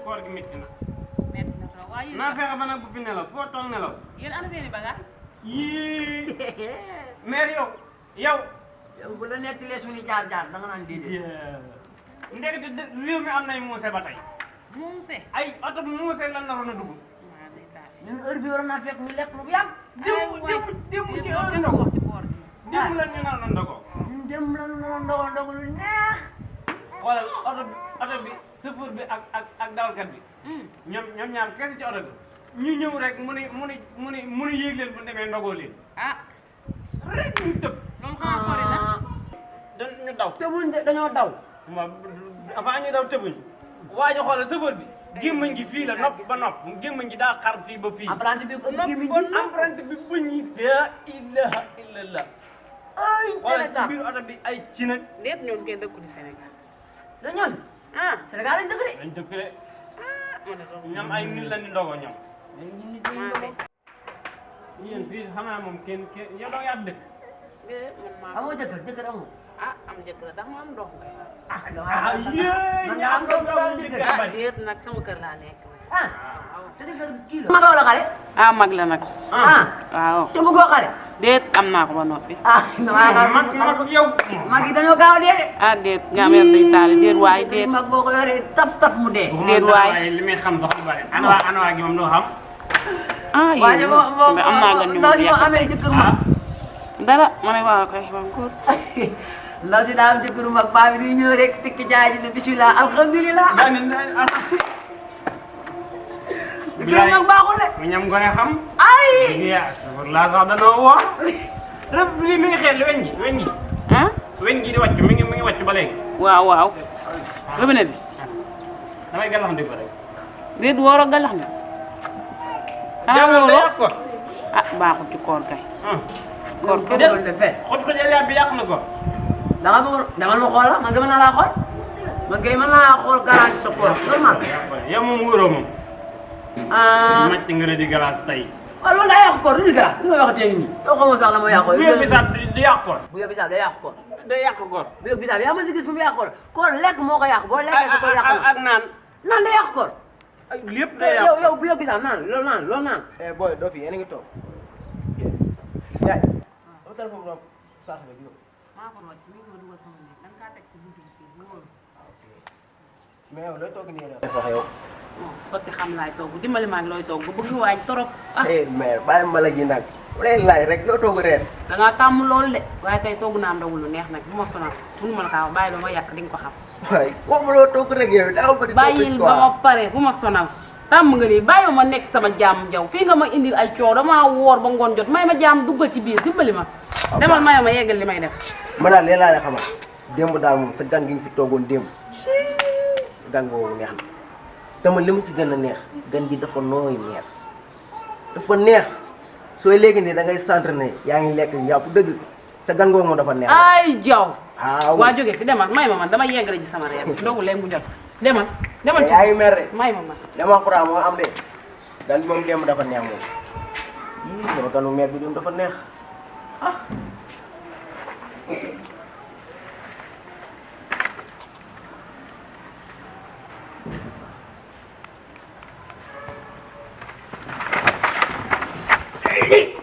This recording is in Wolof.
koor gi métti na. métti na trop waaye naa fexe ba nag bu fi nelaw foo toog nelaw. yéen ana seeni bagage. yii mère yow. yow bu la nettalee suñu jaar-jaar da nga naan déedéet. ndekete réew mi am nay muuse ba tey. muuse. ay oto muuse lan naroon a dugg. ñun heure bi waroon naa fekk ñu lekk lu bu yàgg. démb ci heure ndogu. démb la ñu naan ndogu. ñun démb la ñu doon ndogu lu neex. xoolal oto bi chauffeur bi ak dawalkat bi. ñoom ñaar kese ci oto bi. ñu ñëw rek mu ne yéeg leen bu demee ndogoo leen. ah. rek ñu tëb. loolu xanaa sori na. dañu daw. tëbuñ de dañoo daw. avant ñu daw tëbuñ. waa ji xoolal chauffeur bi. gémmañ gi fii la nopp ba nopp gémmañ gi daa xar fii ba fii. apprenti bi emprunté bi bëñ yi. la ilaha illallah. ay xoolal ci Sénégal biir oto bi ay ci nag. déet ñoom ngeen dëkku di Sénégal. da ñoon ah. Sénégal lañ dëkk de. dañ dëkk de. man de doon ñoom ay nit la ni ndogoo ñoom. mais ñun nit ñi ndogu. yéen fii xanaa moom kenn yow doo yaa dëkk. man maa amoo jëkkër amoo. ah am jëkkër ndax ma am ndox nga. man nga am doom doom jëkkër. ah déet nag sama kër laa nekk. ah Sénégal kii la. mag la wala xale. ah mag la nag. waaw. te bëggoo xale. déet am naa ko ba noppi. mag yow. mag yi dañoo gaaw a dee de. ah déet nga am day taale déet waay déet. mag boo ko yoree taf mu dee. déet waay li muy xam sax du bari. ana waa gi moom doo xam. ah yéen am naa gan ñu ndaw si ma amee jëkkër mag. dara ma ne waa kay xam góor. ndaw si daa am jëkkëru mag baa bi di ñëw rek tikki jaay ji ne bismillah alhamdulilah. jëkkëru mag baaxul de. mu ñam gone xam. ay. yaa laa sax danoo woo. rëbb li mi ngi xel weñ gi. ah. weñ gi di wàcc mi ngi wàcc ba léegi. waaw waaw. robinet bi. damay gàllax ndi ko rek. déet wooroo gàllax ndi. ah wóoroo ko. ah baaxul ci koor kay. koor kay loolu de fee. xoj bi yàq na ko. dama bëgg dama ma xool la man kay mën naa laa xool. man kay mën naa xool garage sa koor normal. yow moom wóoroo moom. ah. màcc nga ne di glace tey. waaw loolu daa yàq koor du di glace li may wax tey nii. yow xamoo sax la ma yàq koor. bu yóbbu bisaab di yàq koor. bu yóbbu bisaab day yàq koor. day yàq koor. bu yóbbu bisaab yaa ma si gis fu mu yàq koor koor lekk moo ko yàq boo lekkee sa koor yàq na. ak naan. naan day yàq koor. lépp day yàq. yow bu yóbbu bisaab naan loolu naan. booy doo fi yéen a ngi toog. yaay. sama téléphone bi noonu saa su nekk maa ko rocc mi ngi ma dugal sama nekk da nga kaa teg si buntu bi fii bu wóor. mais yow looy toog nii rek. sax yow. sotti xam laay togg dimbali maa ngi looy togg bëgg waaj torop ah. mais bàyyi ma la ji nag. lay laaj rek loo toog reer. da ngaa tàmm loolu de waaye tey togg naa ndawul lu neex nag bu ma sonal mënu ma la kaa wax bàyyi ba ma yàq di nga ko xam. waay waxuma loo toog rek yow daa ko di. bàyyil ba ma pare bu ma sonal tàmm nga nii bàyyi ma nekk sama jaam jaw fii nga ma indil ay coow damaa woor ba ngoon jot may ma jaam duggal ci biir dimbali ma. demal mayo ma yeggal li may def. ma daal lee laa lay xamal démb daal moom sa gan gi nga fi toogoon démb gan boobu neex na te man li mu si gën a neex gan gi dafa nooy neex dafa neex sooy léegi nii da ngay centre ne yaa ngi lekk yàpp dëgg sa gan googu moom dafa neex. ay jaw waaw waa jóge fi demal may ma man dama yeggale ji sama reer ndogu léegi mu jot demal ci yaa ngi mer de may ma man dama xura moo am de gan bi moom démb dafa neex moom yii sama ganu mer bi démb dafa neex ah. Hey!